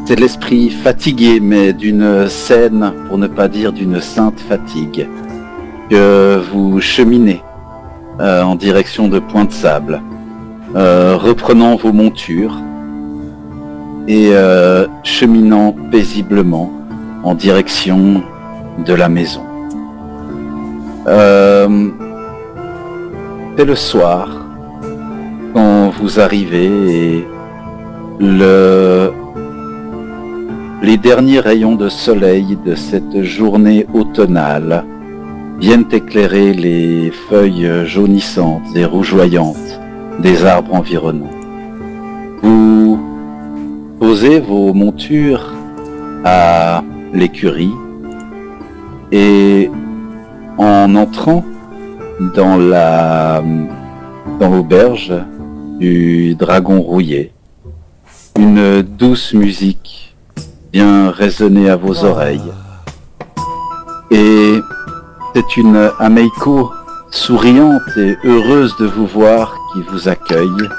c'est l'esprit fatigué, mais d'une saine, pour ne pas dire d'une sainte fatigue, que vous cheminez en direction de Point de Sable, reprenant vos montures et cheminant paisiblement en direction de la maison. C'est le soir quand vous arrivez et les derniers rayons de soleil de cette journée automnale viennent éclairer les feuilles jaunissantes et rougeoyantes des arbres environnants. Vous posez vos montures à l'écurie et en entrant dans l'auberge du Dragon Rouillé, une douce musique vient résonner à vos oreilles. Et c'est une Ameiko souriante et heureuse de vous voir qui vous accueille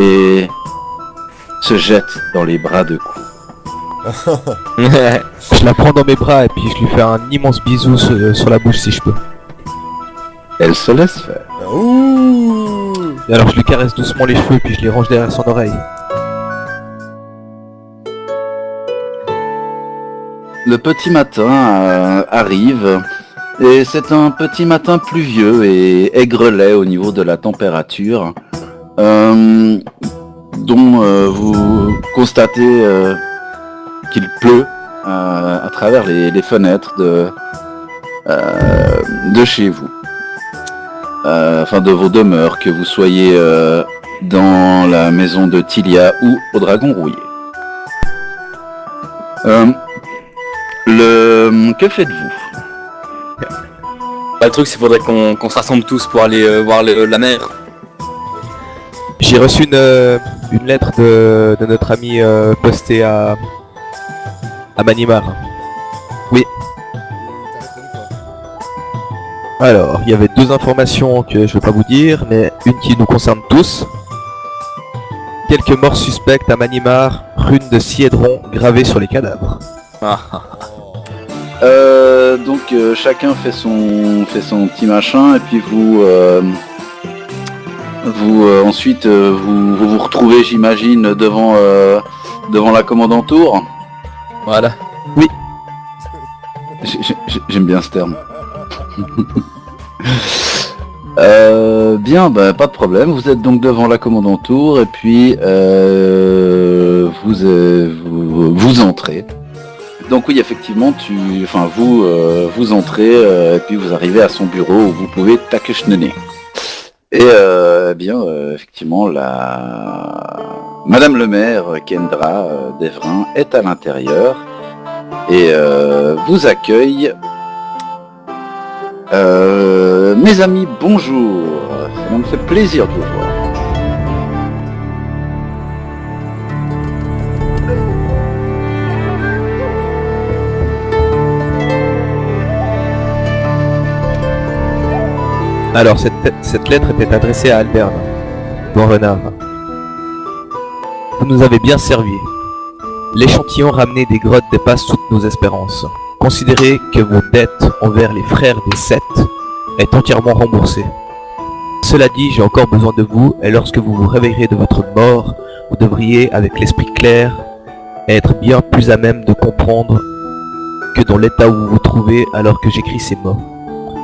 et se jette dans les bras de Cou. Je la prends dans mes bras et puis je lui fais un immense bisou sur la bouche si je peux. Elle se laisse faire. Ouh. Et alors je lui caresse doucement les cheveux puis je les range derrière son oreille. Le petit matin arrive et c'est un petit matin pluvieux et aigrelet au niveau de la température, dont vous constatez qu'il pleut à travers les fenêtres de chez vous, enfin de vos demeures, que vous soyez dans la maison de Tilia ou au Dragon Rouillé. Que faites-vous? Le truc, c'est qu'il faudrait qu'on se rassemble tous pour aller voir la mer. J'ai reçu une lettre de notre ami postée à Manimar. Oui. Alors, il y avait deux informations que je ne vais pas vous dire, mais une qui nous concerne tous. Quelques morts suspectes à Manimar, runes de Siedron gravées sur les cadavres. Donc chacun fait son petit machin et puis vous ensuite vous retrouvez, j'imagine, devant la commandantour. Voilà. Oui. J'aime bien ce terme. Bien, bah, pas de problème. Vous êtes donc devant la commandantour et puis vous entrez. Donc oui, effectivement, vous entrez et puis vous arrivez à son bureau où vous pouvez taquechnener. Et effectivement, Madame le maire Kendra d'Evrin est à l'intérieur et vous accueille. Mes amis, bonjour. Ça me fait plaisir de vous voir. Alors, cette lettre était adressée à Alberne, Don Renard. Vous nous avez bien servi. L'échantillon ramené des grottes dépasse toutes nos espérances. Considérez que vos dettes envers les frères des Sept est entièrement remboursée. Cela dit, j'ai encore besoin de vous, et lorsque vous vous réveillerez de votre mort, vous devriez, avec l'esprit clair, être bien plus à même de comprendre que dans l'état où vous vous trouvez alors que j'écris ces mots.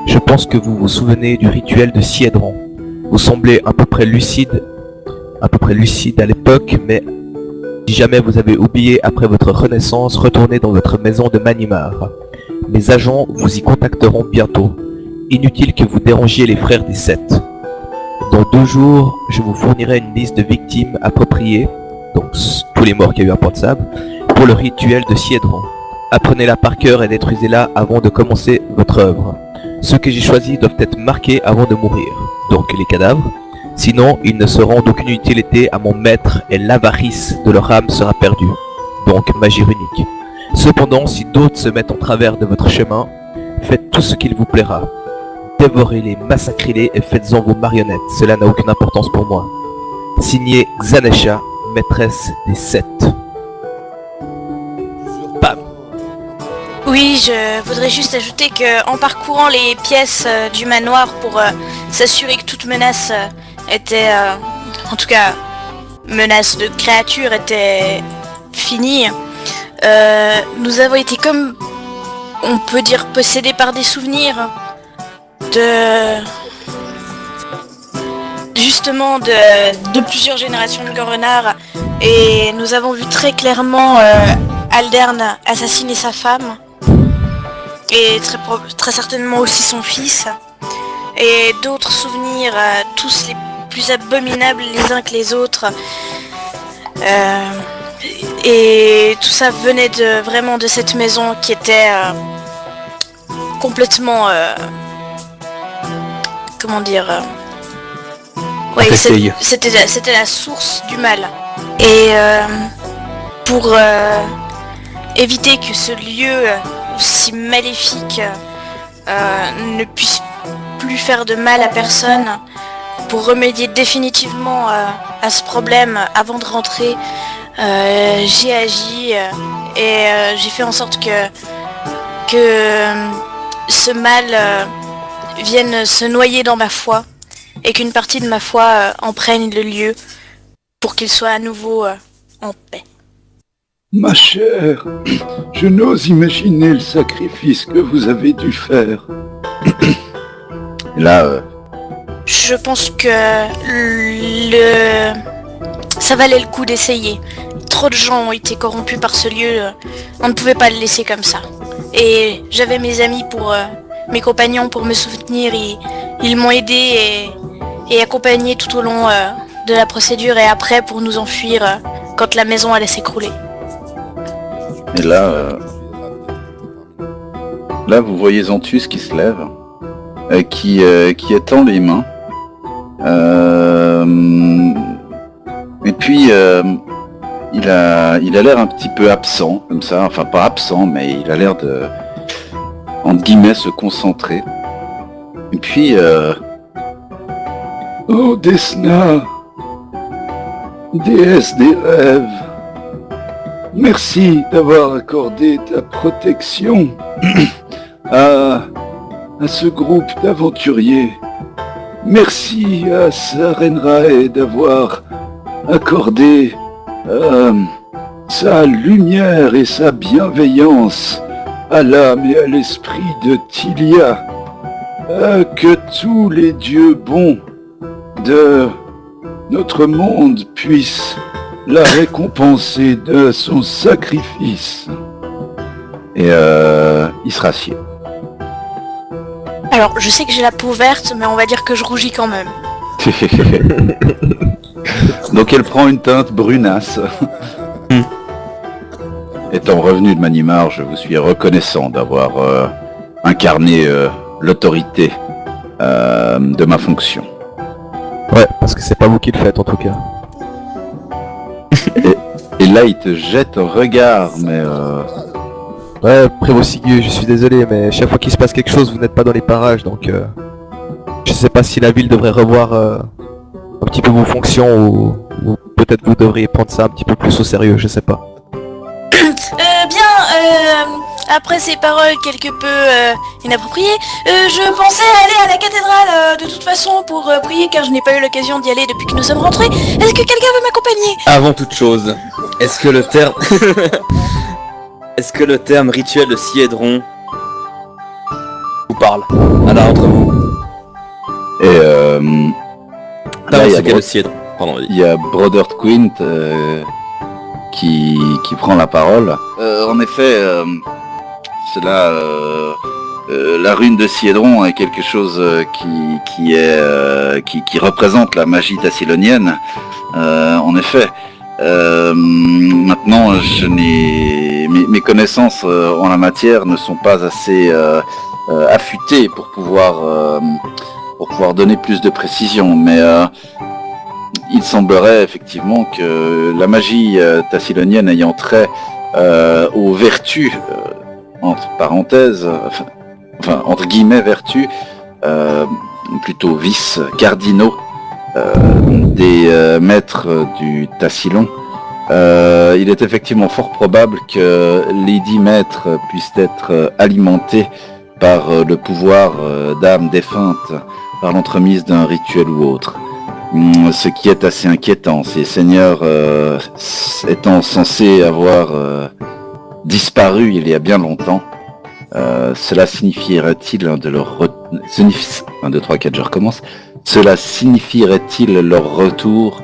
Je pense que vous vous souvenez du rituel de Siedron. Vous semblez à peu près lucide à l'époque, mais si jamais vous avez oublié après votre renaissance, retournez dans votre maison de Manimar. Mes agents vous y contacteront bientôt. Inutile que vous dérangiez les frères des Sept. Dans 2 jours, je vous fournirai une liste de victimes appropriées, donc tous les morts qu'il y a eu à Point de Sable, pour le rituel de Siedron. Apprenez-la par cœur et détruisez-la avant de commencer votre œuvre. Ceux que j'ai choisis doivent être marqués avant de mourir, donc les cadavres. Sinon, ils ne seront d'aucune utilité à mon maître et l'avarice de leur âme sera perdue, donc magie runique. Cependant, si d'autres se mettent en travers de votre chemin, faites tout ce qu'il vous plaira. Dévorez-les, massacrez-les et faites-en vos marionnettes, cela n'a aucune importance pour moi. Signé Xanesha, maîtresse des Sept. Oui, je voudrais juste ajouter que en parcourant les pièces du manoir pour s'assurer que toute menace était, en tout cas, menace de créature était finie, nous avons été comme, on peut dire, possédés par des souvenirs de... justement de plusieurs générations de Gorenard, et nous avons vu très clairement Aldern assassiner sa femme et très certainement aussi son fils, et d'autres souvenirs tous les plus abominables les uns que les autres, et tout ça venait vraiment de cette maison qui était complètement comment dire, ouais, c'était la source du mal. Et pour éviter que ce lieu aussi maléfique ne puisse plus faire de mal à personne, pour remédier définitivement à ce problème avant de rentrer, j'ai agi et j'ai fait en sorte que ce mal vienne se noyer dans ma foi et qu'une partie de ma foi emprunte le lieu pour qu'il soit à nouveau en paix. Ma chère, je n'ose imaginer le sacrifice que vous avez dû faire. Et là, Je pense que ça valait le coup d'essayer. Trop de gens ont été corrompus par ce lieu, on ne pouvait pas le laisser comme ça. Et j'avais mes amis mes compagnons pour me soutenir, ils m'ont aidé et accompagné tout au long de la procédure et après pour nous enfuir quand la maison allait s'écrouler. et là, là, vous voyez Zantus qui se lève, qui étend les mains, et puis il a l'air un petit peu absent, comme ça, enfin pas absent, mais il a l'air de, entre guillemets, se concentrer. Et puis, Oh Desna, déesse des rêves, merci d'avoir accordé ta protection à ce groupe d'aventuriers. Merci à Sarenrae d'avoir accordé sa lumière et sa bienveillance à l'âme et à l'esprit de Tilia. Que tous les dieux bons de notre monde puissent la récompenser de son sacrifice. et il se rassied. Alors je sais que j'ai la peau verte, mais on va dire que je rougis quand même. Donc elle prend une teinte brunasse. Étant revenu de Manimar, je vous suis reconnaissant d'avoir incarné l'autorité de ma fonction. Ouais, parce que c'est pas vous qui le faites en tout cas. Et là, il te jette un regard, mais Ouais, Prévost Sigu, je suis désolé, mais chaque fois qu'il se passe quelque chose, vous n'êtes pas dans les parages, donc je sais pas si la ville devrait revoir un petit peu vos fonctions, ou peut-être vous devriez prendre ça un petit peu plus au sérieux, je sais pas. Après ces paroles quelque peu inappropriées, je pensais aller à la cathédrale de toute façon pour prier car je n'ai pas eu l'occasion d'y aller depuis que nous sommes rentrés. Est-ce que quelqu'un veut m'accompagner? Avant toute chose, est-ce que le terme... est-ce que le terme rituel de Siedron vous parle? Alors entre vous. et là, il y a c'est quel le Siedron? Pardon, vas-y. il y a Brodert Quint qui prend la parole. En effet, cela, la rune de Siedron est quelque chose qui représente la magie tassilonienne. En effet, maintenant, mes connaissances en la matière ne sont pas assez affûtées pour pouvoir donner plus de précision, mais il semblerait effectivement que la magie tassilonienne ayant trait aux vertus, entre parenthèses, enfin entre guillemets vertus, plutôt vices cardinaux des maîtres du Tassilon, il est effectivement fort probable que Lady Maître puisse être alimentée par le pouvoir d'âmes défuntes, par l'entremise d'un rituel ou autre. Ce qui est assez inquiétant, ces seigneurs étant censés avoir disparu il y a bien longtemps, cela signifierait-il de leur 1, 2, 3, 4, je recommence. Cela signifierait-il leur retour?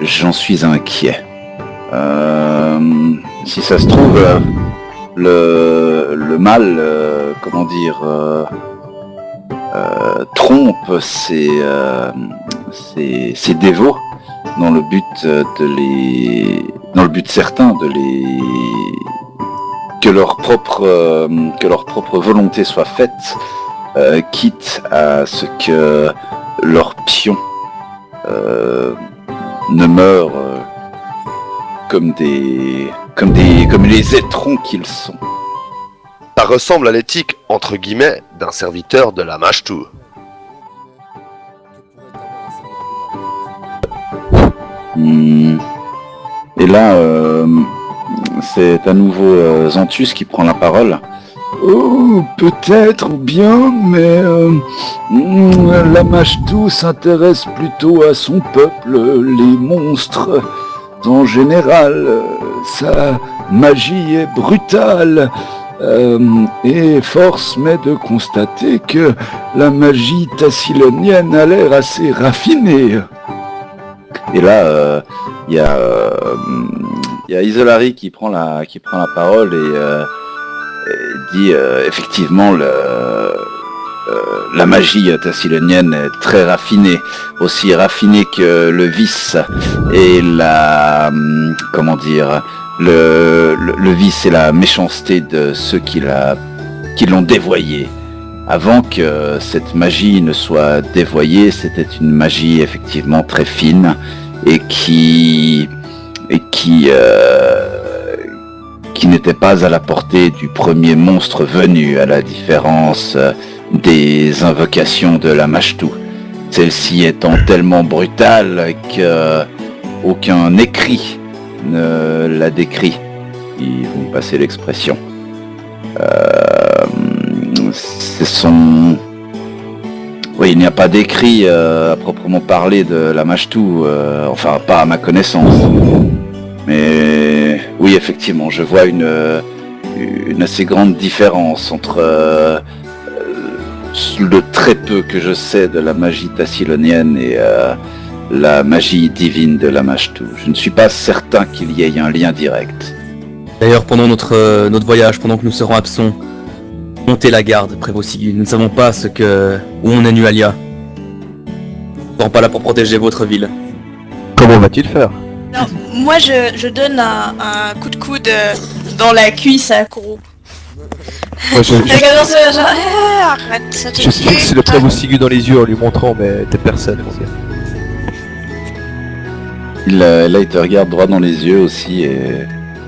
J'en suis inquiet. Si ça se trouve, le mal, trompe ses dévots dans le but certain de les que leur propre volonté soit faite, quitte à ce que leurs pions ne meurent comme les étrons qu'ils sont. Ça ressemble à l'éthique, entre guillemets, d'un serviteur de la Mashtu. Et là, c'est à nouveau Zantus qui prend la parole. Oh, peut-être bien, mais la Mashtu s'intéresse plutôt à son peuple, les monstres. En général, sa magie est brutale. Et force m'est de constater que la magie tassilonienne a l'air assez raffinée. Et là, il y a Isolari qui prend la parole et dit effectivement la magie tassilonienne est très raffinée, aussi raffinée que le vice et le vice et la méchanceté de ceux qui l'ont dévoyée. Avant que cette magie ne soit dévoyée, c'était une magie effectivement très fine et qui n'était pas à la portée du premier monstre venu, à la différence des invocations de la Mashtu. Celle-ci étant tellement brutale que aucun écrit ne la décrit, si vous me passez l'expression. Oui, il n'y a pas d'écrit à proprement parler de la Mashtu, enfin pas à ma connaissance. Mais oui, effectivement, je vois une assez grande différence entre le très peu que je sais de la magie tassilonienne et la magie divine de la Mashtu. Je ne suis pas certain qu'il y ait un lien direct. D'ailleurs, pendant notre voyage, pendant que nous serons absents, montez la garde, Prévôt Sigu. Nous ne savons pas où on est Nualia. Nous ne serons pas là pour protéger votre ville. Comment va-t-il faire? Non, moi je donne un coup de coude dans la cuisse à Kourou. Moi, je Arrête, ça te fixe le Prévôt Sigu dans les yeux en lui montrant, mais t'es personne, mon gars. Là, il te regarde droit dans les yeux aussi et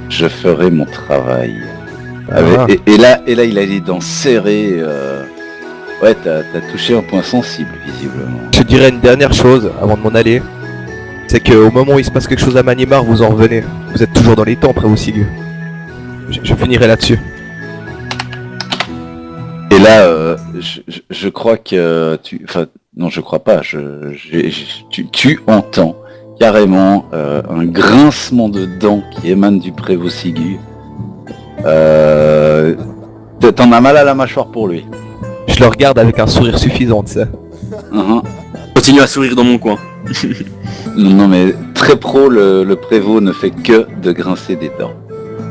je ferai mon travail. Et là, il a les dents serrées. Ouais, t'as touché un point sensible, visiblement. Je dirais une dernière chose avant de m'en aller. C'est qu'au moment où il se passe quelque chose à Manimar, vous en revenez. Vous êtes toujours dans les temps, Prévôt Sigu. Je finirai là-dessus. Et là, je crois que enfin, non, je crois pas. Tu entends carrément un grincement de dents qui émane du Prévôt Sigu. T'en as mal à la mâchoire pour lui. Je le regarde avec un sourire suffisant, tu sais. Continue à sourire dans mon coin. Non mais très pro, le prévôt ne fait que de grincer des dents.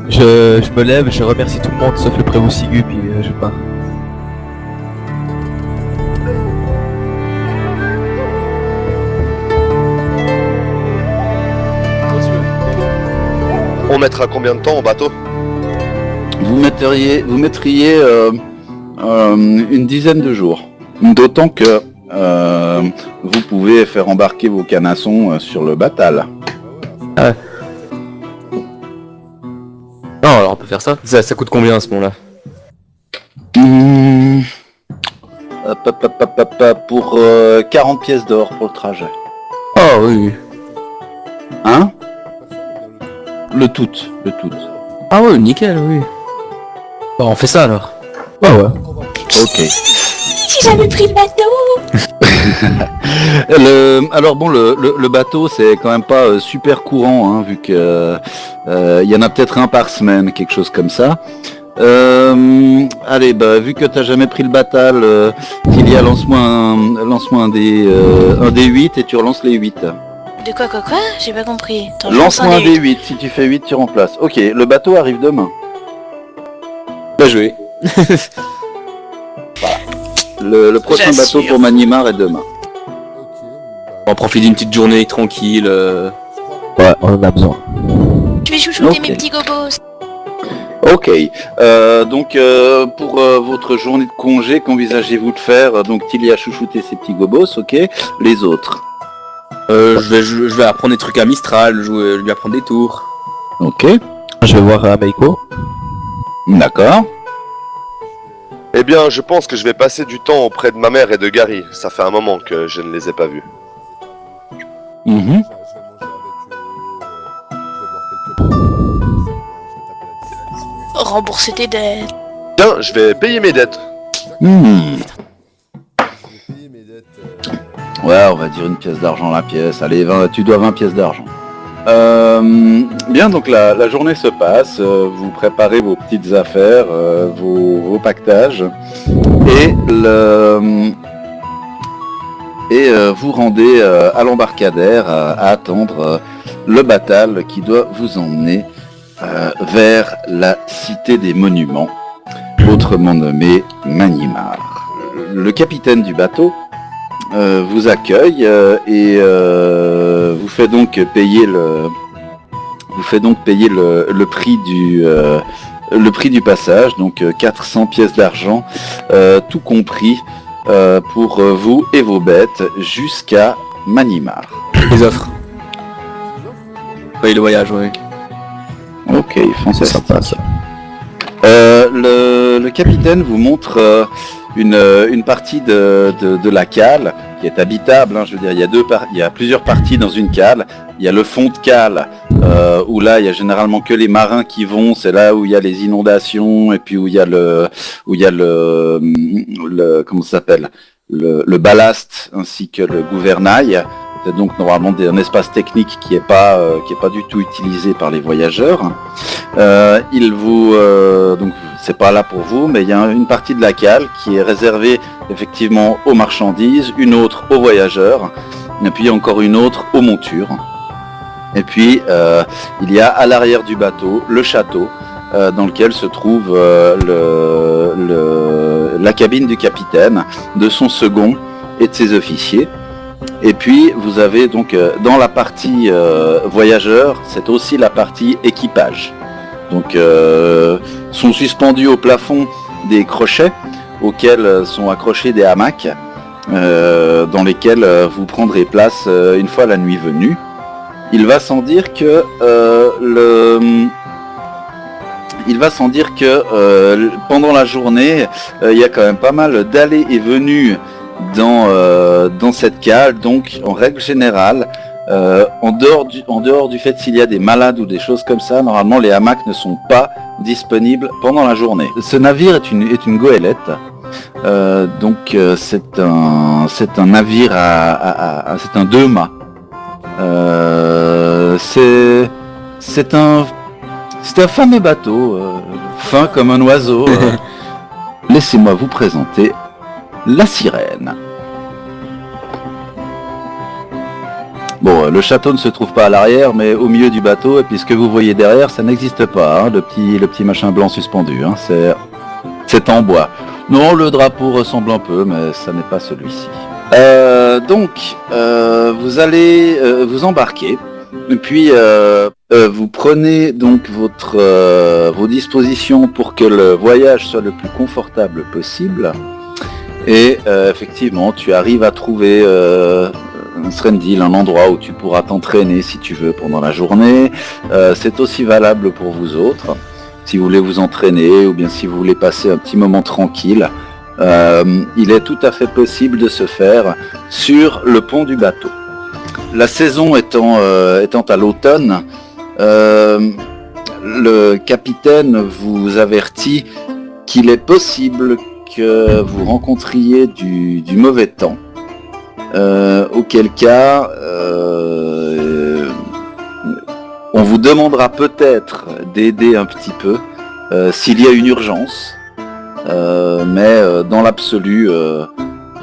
Je me lève, je remercie tout le monde sauf le Prévôt Sigu, puis je pars. On mettra combien de temps au bateau? Vous mettriez une dizaine de jours. D'autant que vous pouvez faire embarquer vos canassons sur le Batal. Non, alors on peut faire ça. Ça coûte combien à ce moment-là? Pour 40 pièces d'or pour le trajet. Oh oui. Hein? Le tout. Ah ouais, nickel, oui. Bon, on fait ça alors. Ah ouais. Ok. Si j'avais pris le bateau. Alors bon, le bateau, c'est quand même pas super courant, hein, vu que il y en a peut-être un par semaine, quelque chose comme ça. Allez, bah vu que t'as jamais pris le batal, Tilia, lance-moi un des 8 et tu relances les 8. De quoi? J'ai pas compris. Attends, je Lance-moi un des des 8, si tu fais 8, tu remplaces. Ok, le bateau arrive demain. Bien joué. Le prochain J'assure. bateau pour Manimar est demain. On profite d'une petite journée tranquille. Ouais, on en a besoin. Je vais chouchouter Ok. mes petits gobos. Ok, donc pour votre journée de congé, qu'envisagez-vous de faire? Donc Tilia a chouchouté ses petits gobos, ok. Les autres? Je vais apprendre des trucs à Mistral, lui apprendre des tours. Ok, Je vais voir Meiko. d'accord. Eh bien, je pense que je vais passer du temps auprès de ma mère et de Gary. Ça fait un moment que je ne les ai pas vus. Mhm. Rembourser tes dettes. Tiens, je vais payer mes dettes. Hmm. Ouais, on va dire une pièce d'argent la pièce. Allez, 20, tu dois 20 pièces d'argent. Bien, donc la journée se passe, vous préparez vos petites affaires, vos pactages, et vous rendez à l'embarcadère à attendre le batal qui doit vous emmener vers la cité des monuments, autrement nommée Manimar. Le capitaine du bateau vous accueille et vous fait donc payer le prix du passage, donc 400 pièces d'argent, tout compris pour vous et vos bêtes jusqu'à Manimar. Les offres. Oui, le voyage, oui. Ok, C'est fantastique. sympa ça. Le capitaine vous montre une partie de la cale qui est habitable, hein, je veux dire, il y a plusieurs parties dans une cale. Il y a le fond de cale où là il y a généralement que les marins qui vont, c'est là où il y a les inondations et puis où il y a le comment ça s'appelle, le ballast ainsi que le gouvernail. C'est donc normalement un espace technique qui est pas du tout utilisé par les voyageurs. Donc c'est pas là pour vous, mais il y a une partie de la cale qui est réservée effectivement aux marchandises, une autre aux voyageurs, et puis encore une autre aux montures. Et puis il y a à l'arrière du bateau le château dans lequel se trouve la cabine du capitaine, de son second et de ses officiers. Et puis vous avez donc dans la partie voyageurs, c'est aussi la partie équipage. Donc sont suspendus au plafond des crochets auxquels sont accrochés des hamacs dans lesquels vous prendrez place une fois la nuit venue. Il va sans dire que pendant la journée, il y a quand même pas mal d'allées et venues dans cette cale. Donc en règle générale, en dehors du fait s'il y a des malades ou des choses comme ça, normalement les hamacs ne sont pas disponibles pendant la journée. Ce navire est une goélette. Donc c'est un navire c'est un 2 mâts. C'est un fameux bateau, fin comme un oiseau. Laissez-moi vous présenter la Sirène. Bon, le château ne se trouve pas à l'arrière, mais au milieu du bateau, et puis ce que vous voyez derrière, ça n'existe pas, hein, le petit machin blanc suspendu, hein, c'est en bois. Non, le drapeau ressemble un peu, mais ça n'est pas celui-ci. Donc, vous allez vous embarquer, et puis vous prenez donc vos dispositions pour que le voyage soit le plus confortable possible. Et effectivement, tu arrives à trouver Srendil, un endroit où tu pourras t'entraîner si tu veux pendant la journée. C'est aussi valable pour vous autres, si vous voulez vous entraîner ou bien si vous voulez passer un petit moment tranquille. Il est tout à fait possible de se faire sur le pont du bateau. La saison étant à l'automne, Le capitaine vous avertit qu'il est possible que vous rencontriez du mauvais temps, auquel cas on vous demandera peut-être d'aider un petit peu s'il y a une urgence, mais dans l'absolu,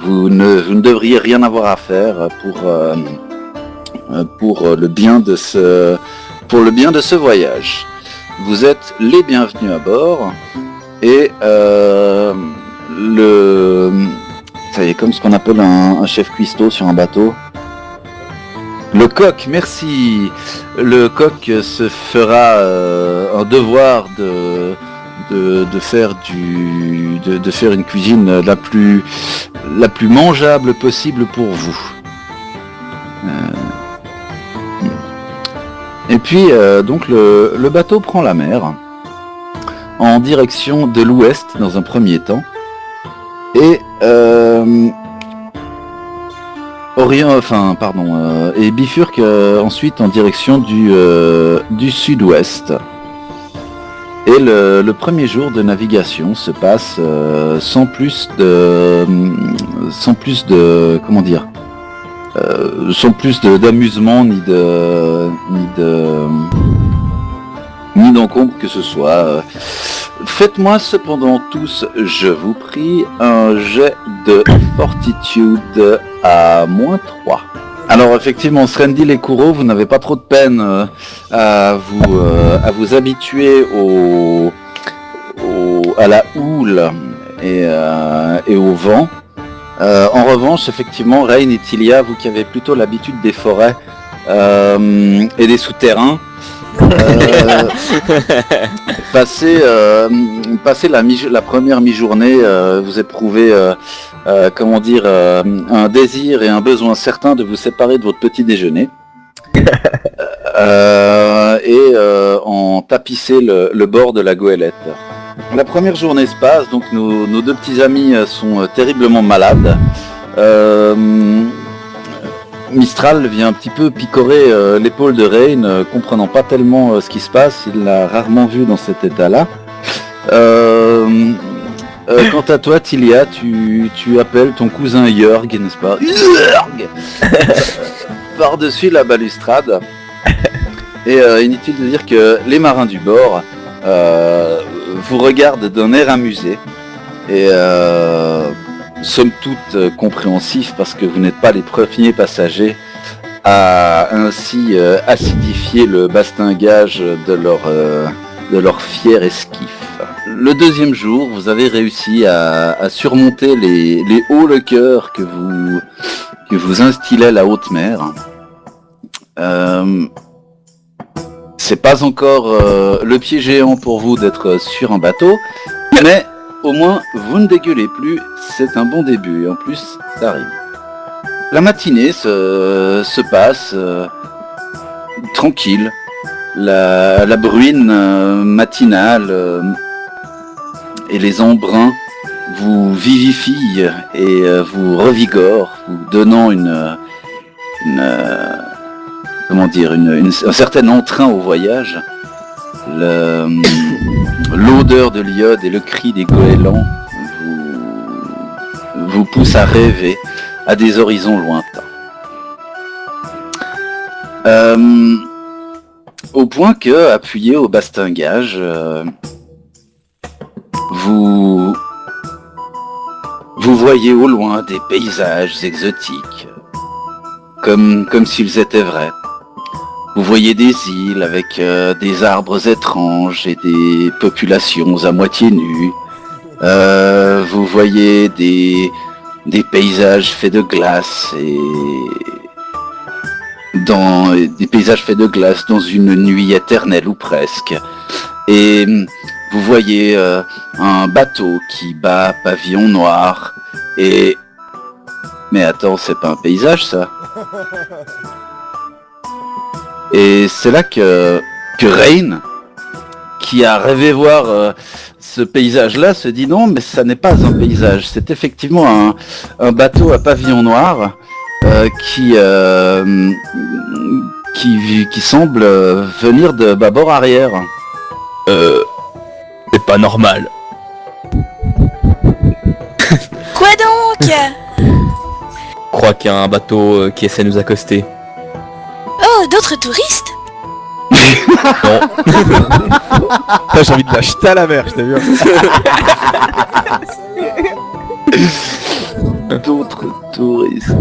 vous ne devriez rien avoir à faire pour le bien de ce voyage. Vous êtes les bienvenus à bord et ça y est, comme ce qu'on appelle un chef cuistot sur un bateau. Le coq, merci. Le coq se fera un devoir de faire une cuisine la plus mangeable possible pour vous. Et puis donc le bateau prend la mer en direction de l'ouest dans un premier temps et et bifurque ensuite en direction du sud-ouest. Et le premier jour de navigation se passe sans plus d'amusement ni d'encombre que ce soit. Faites-moi cependant tous, je vous prie, un jet de fortitude à -3. Alors effectivement, Srendil et Kuro, vous n'avez pas trop de peine à vous habituer à la houle et au vent. En revanche, effectivement, Rain et Tilia, vous qui avez plutôt l'habitude des forêts et des souterrains, passez la première mi-journée, vous éprouvez un désir et un besoin certain de vous séparer de votre petit déjeuner et en tapisser le bord de la goélette. La première journée se passe, donc nos deux petits amis sont terriblement malades. Mistral vient un petit peu picorer l'épaule de Rain, comprenant pas tellement ce qui se passe, il l'a rarement vu dans cet état-là. Quant à toi, Tilia, tu appelles ton cousin Jörg, n'est-ce pas? Jörg par-dessus la balustrade. Et inutile de dire que les marins du bord vous regardent d'un air amusé et somme toute compréhensif parce que vous n'êtes pas les premiers passagers à ainsi acidifier le bastingage de leur fier esquif. Le deuxième jour, vous avez réussi à surmonter les hauts le cœur que vous instillait la haute mer. C'est pas encore le pied géant pour vous d'être sur un bateau, mais au moins vous ne dégueulez plus, c'est un bon début, et en plus ça arrive. La matinée se passe tranquille, la bruine matinale et les embruns vous vivifient et vous revigorent, vous donnant un certain entrain au voyage. L'odeur de l'iode et le cri des goélands vous poussent à rêver à des horizons lointains. Au point que, appuyé au bastingage, vous voyez au loin des paysages exotiques, comme s'ils étaient vrais. Vous voyez des îles avec des arbres étranges et des populations à moitié nues. Vous voyez des paysages faits de glace dans une nuit éternelle ou presque. Et vous voyez un bateau qui bat pavillon noir et... Mais attends, c'est pas un paysage ça? Et c'est là que Rain, qui a rêvé voir ce paysage-là, se dit non, mais ça n'est pas un paysage, c'est effectivement un bateau à pavillon noir qui qui semble venir de bâbord arrière. C'est pas normal. Quoi donc? Je crois qu'il y a un bateau qui essaie de nous accoster. Oh, d'autres touristes? Non. Putain, j'ai envie de la jeter à la mer, je t'assure. D'autres touristes.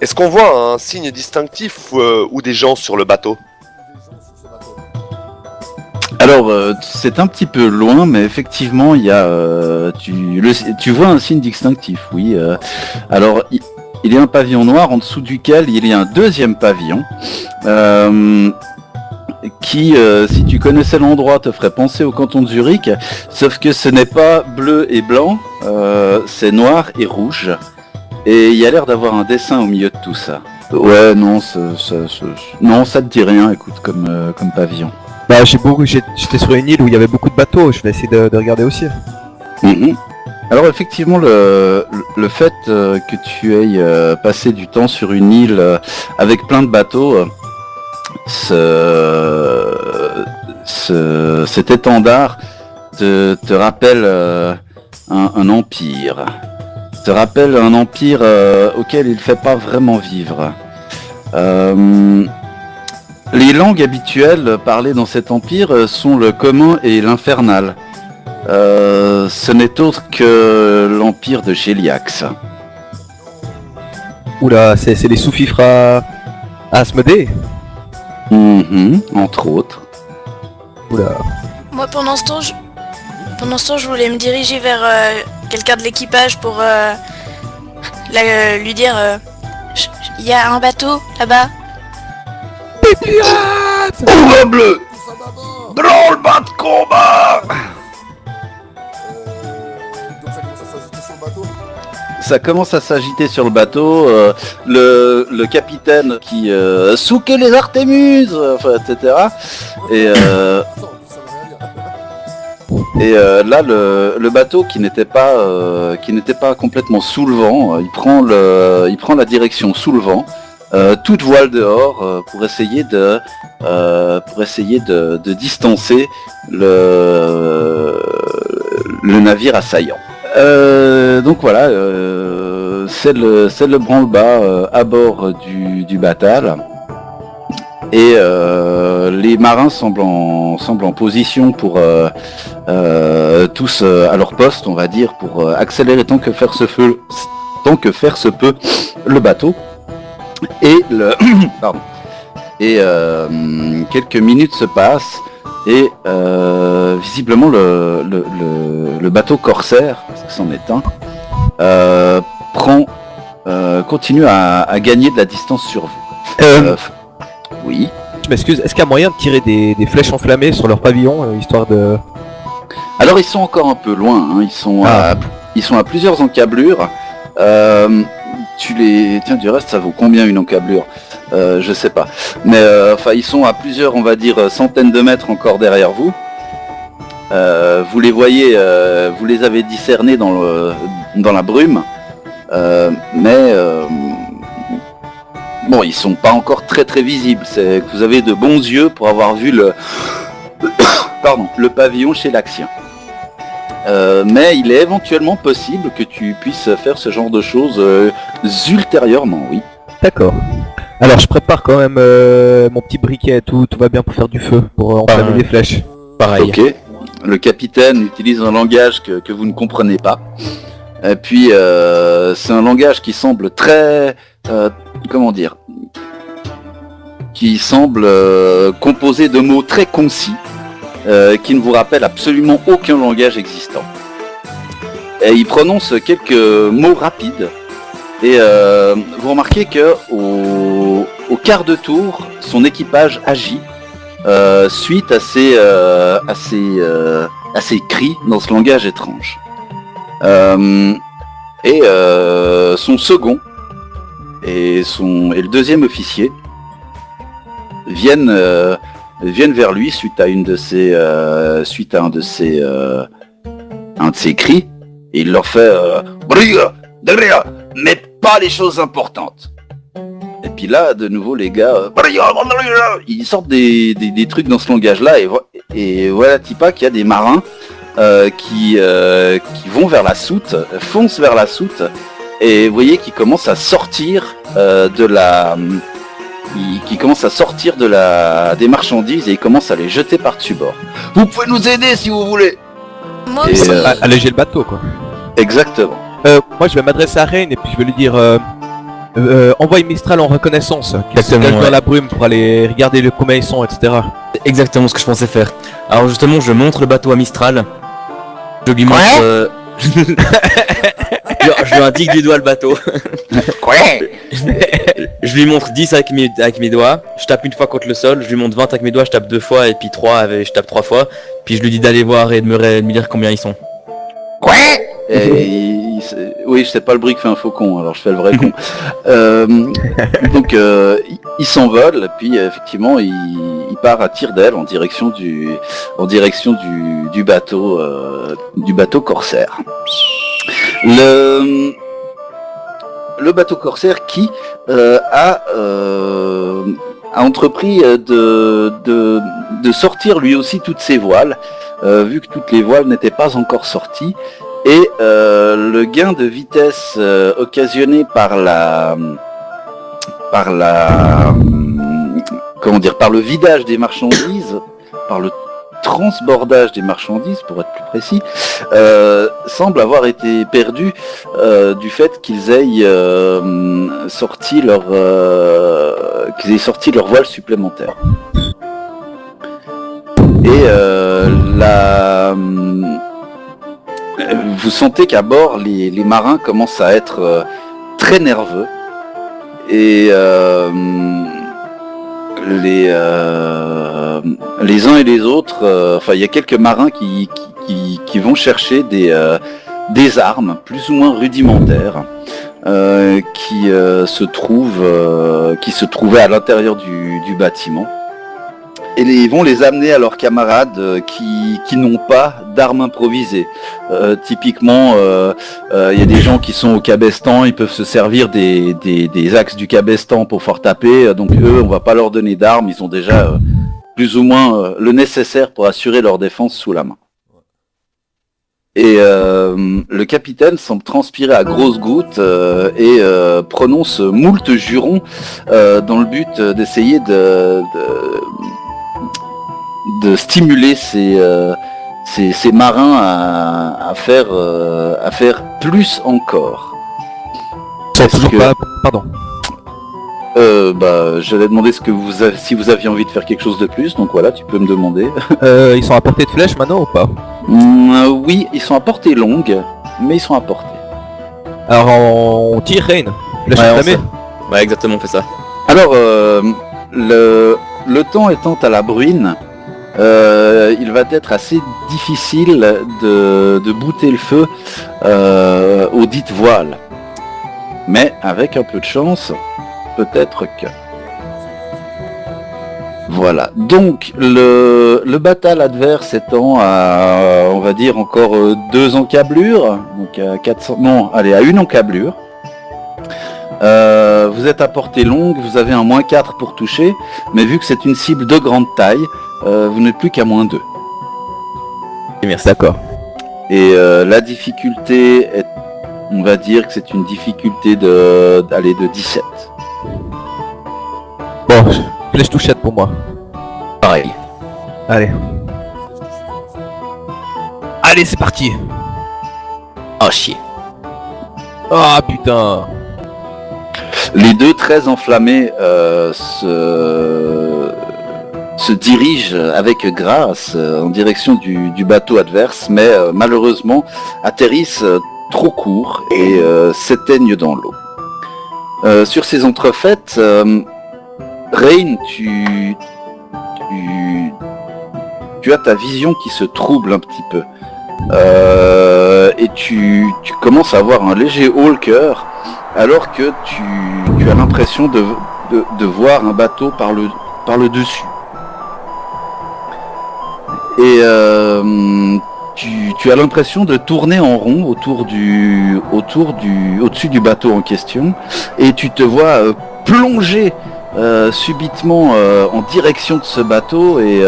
Est-ce qu'on voit un signe distinctif ou des gens sur le bateau? Alors, c'est un petit peu loin, mais effectivement, il y a, tu vois un signe distinctif, oui. Alors, il y a un pavillon noir en dessous duquel il y a un deuxième pavillon, qui, si tu connaissais l'endroit, te ferait penser au canton de Zurich, sauf que ce n'est pas bleu et blanc, c'est noir et rouge, et il y a l'air d'avoir un dessin au milieu de tout ça. Ouais, non, non, ça te dit rien, écoute, comme pavillon. Bah j'étais sur une île où il y avait beaucoup de bateaux, je vais essayer de regarder aussi. Mhm. Alors effectivement, le fait que tu aies passé du temps sur une île avec plein de bateaux, cet étendard te rappelle un empire. Te rappelle un empire auquel il ne fait pas vraiment vivre. Les langues habituelles parlées dans cet empire sont le commun et l'infernal. Ce n'est autre que l'empire de Géliax. Oula, c'est les sous-fifres à Asmodée. Entre autres. Oula. Moi, pendant ce temps, je voulais me diriger vers quelqu'un de l'équipage pour lui dire il y a un bateau là-bas. Ouvre bleu! Branle-bas de combat! Ça commence à s'agiter sur le bateau. Le capitaine qui souquait les Artémuses, enfin, etc. Et là, le bateau qui n'était pas complètement sous le vent, il prend la direction sous le vent. Toute voile dehors pour essayer de distancer le navire assaillant. Donc voilà, c'est le branle-bas à bord du Batal, et les marins semblent en position pour tous à leur poste, on va dire, pour accélérer tant que faire se peut le bateau. Et quelques minutes se passent et visiblement le bateau corsaire, parce que c'en est un, continue à gagner de la distance sur vous. Oui. Je m'excuse, est-ce qu'il y a moyen de tirer des flèches enflammées sur leur pavillon, histoire de... Alors ils sont encore un peu loin, hein. Ils sont à plusieurs encablures. Tiens, du reste, ça vaut combien une encablure? Je sais pas. Mais enfin, ils sont à plusieurs, on va dire, centaines de mètres encore derrière vous. Vous les voyez, vous les avez discernés dans la brume. Mais bon, ils sont pas encore très très visibles. C'est que vous avez de bons yeux pour avoir vu le pavillon chez l'Axien. Mais il est éventuellement possible que tu puisses faire ce genre de choses ultérieurement, oui. D'accord. Alors je prépare quand même mon petit briquet, tout va bien pour faire du feu, pour enflammer des flèches. Pareil. Ok. Le capitaine utilise un langage que vous ne comprenez pas. Et puis c'est un langage qui semble très... comment dire, qui semble composé de mots très concis. Qui ne vous rappelle absolument aucun langage existant. Et il prononce quelques mots rapides, et vous remarquez que au quart de tour, son équipage agit suite à ces cris dans ce langage étrange. Son second et le deuxième officier viennent vers lui suite à un de ses cris, et il leur fait Briga, derrière, mais pas les choses importantes. Et puis là, de nouveau, les gars, ils sortent des trucs dans ce langage-là, et voilà, Tipa, qu'il y a des marins qui vont vers la soute, foncent vers la soute, et vous voyez qu'ils commencent à sortir des marchandises, et ils commencent à les jeter par-dessus bord. Vous pouvez nous aider si vous voulez. Moi Et, aussi. Alléger le bateau, quoi. Exactement. Moi, je vais m'adresser à Rain et puis je vais lui dire envoie Mistral en reconnaissance, qui se Exactement, cache dans ouais. la brume pour aller regarder combien ils sont, etc. C'est exactement ce que je pensais faire. Alors justement, je montre le bateau à Mistral. Je lui montre... je lui indique du doigt le bateau. Je lui montre 10 avec mes doigts. Je tape une fois contre le sol. Je lui montre 20 avec mes doigts. Je tape 2 fois. Et puis 3, je tape 3 fois. Puis je lui dis d'aller voir et de me dire combien ils sont. Et oui, je sais pas le bruit que fait un faucon, alors je fais le vrai con. Donc il s'envole, puis effectivement il part à tire d'aile en direction du bateau corsaire. Le bateau corsaire qui a entrepris de sortir lui aussi toutes ses voiles, vu que toutes les voiles n'étaient pas encore sorties. Et le gain de vitesse occasionné par le vidage des marchandises, par le transbordage des marchandises pour être plus précis, semble avoir été perdu du fait qu'ils aient sorti leur voile supplémentaire. Et vous sentez qu'à bord, les marins commencent à être très nerveux et les uns et les autres, il y a quelques marins qui vont chercher des armes plus ou moins rudimentaires qui se trouvaient à l'intérieur du bâtiment. Et ils vont les amener à leurs camarades qui n'ont pas d'armes improvisées. Typiquement, il y a des gens qui sont au cabestan, ils peuvent se servir des axes du cabestan pour pouvoir taper. Donc eux, on va pas leur donner d'armes, ils ont déjà plus ou moins le nécessaire pour assurer leur défense sous la main. Et le capitaine semble transpirer à grosses gouttes et prononce moult jurons dans le but d'essayer de stimuler ces marins à faire plus encore. Ils sont Est-ce toujours que- pas... Pardon. J'allais demander si vous aviez envie de faire quelque chose de plus, donc voilà, tu peux me demander. Ils sont à portée de flèche maintenant ou pas? Oui, ils sont à portée longue, mais ils sont à portée. Alors on tire Rain. Flèche Ouais, on enflammée. Ouais, exactement, on fait ça. Alors, le temps étant à la bruine, il va être assez difficile de bouter le feu aux dites voiles. Mais avec un peu de chance, peut-être que... Voilà. Donc, le batal adverse étant à, on va dire, encore 2 encablures, donc à 400... Non, allez, à 1 encablure. Vous êtes à portée longue, vous avez un -4 pour toucher, mais vu que c'est une cible de grande taille, vous n'êtes plus qu'à -2. Merci. D'accord. Et la difficulté est, on va dire que c'est une difficulté de 17. Bon, flèche touchette pour moi. Pareil. Allez. Allez, c'est parti. Oh chier. Ah putain. Les deux très enflammés se dirigent avec grâce en direction du bateau adverse, mais malheureusement atterrissent trop court et s'éteignent dans l'eau. Sur ces entrefaites, Rain, tu as ta vision qui se trouble un petit peu. Et tu commences à avoir un léger haut le cœur, alors que tu as l'impression de voir un bateau par le dessus. Et tu as l'impression de tourner en rond au-dessus du bateau en question, et tu te vois plonger subitement en direction de ce bateau et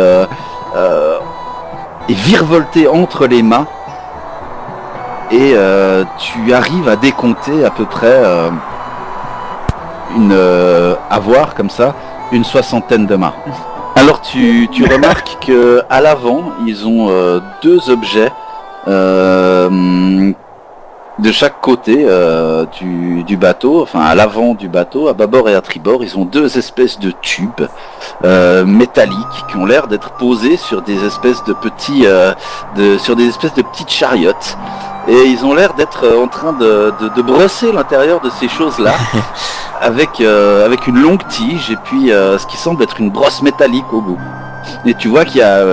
virevolter entre les mâts, et tu arrives à décompter à peu près avoir comme ça une 60aine de mâts. Alors tu remarques que à l'avant ils ont 2 objets de chaque côté du bateau, enfin à l'avant du bateau, à bâbord et à tribord, ils ont 2 espèces de tubes métalliques qui ont l'air d'être posés sur des espèces de petits petites chariotes. Et ils ont l'air d'être en train de brosser l'intérieur de ces choses-là avec une longue tige et puis ce qui semble être une brosse métallique au bout. Et tu vois qu'il y a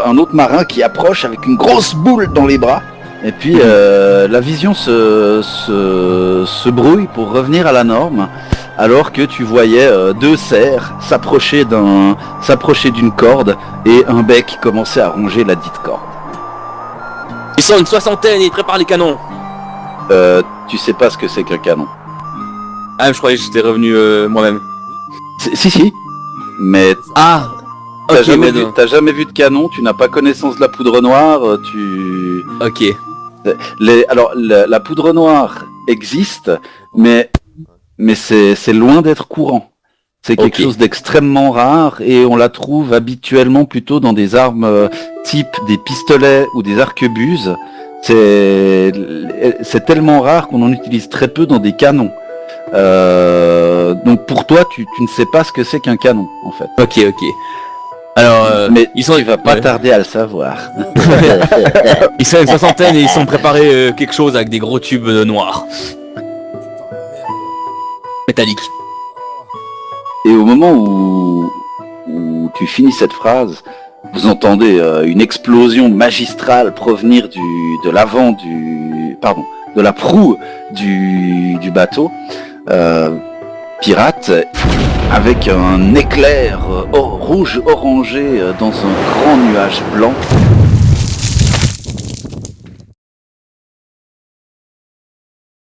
un autre marin qui approche avec une grosse boule dans les bras. Et puis la vision se brouille pour revenir à la norme, alors que tu voyais 2 cerfs s'approcher d'une corde et un bec commencer à ronger la dite corde. Ils sont une 60aine et ils préparent les canons. Tu sais pas ce que c'est qu'un canon. Ah, je croyais que j'étais revenu moi-même. Si. Mais Ah, ok, t'as jamais vu de canon, tu n'as pas connaissance de la poudre noire, Ok. La poudre noire existe, mais c'est loin d'être courant. C'est quelque chose d'extrêmement rare et on la trouve habituellement plutôt dans des armes type des pistolets ou des arquebuses. C'est tellement rare qu'on en utilise très peu dans des canons. Donc pour toi, tu ne sais pas ce que c'est qu'un canon en fait. Ok. Alors, mais tu vas pas tarder à le savoir. Ils sont une 60aine et ils sont préparés quelque chose avec des gros tubes noirs. Métalliques. Et au moment où tu finis cette phrase, vous entendez une explosion magistrale provenir de la proue du bateau pirate, avec un éclair rouge orangé dans un grand nuage blanc.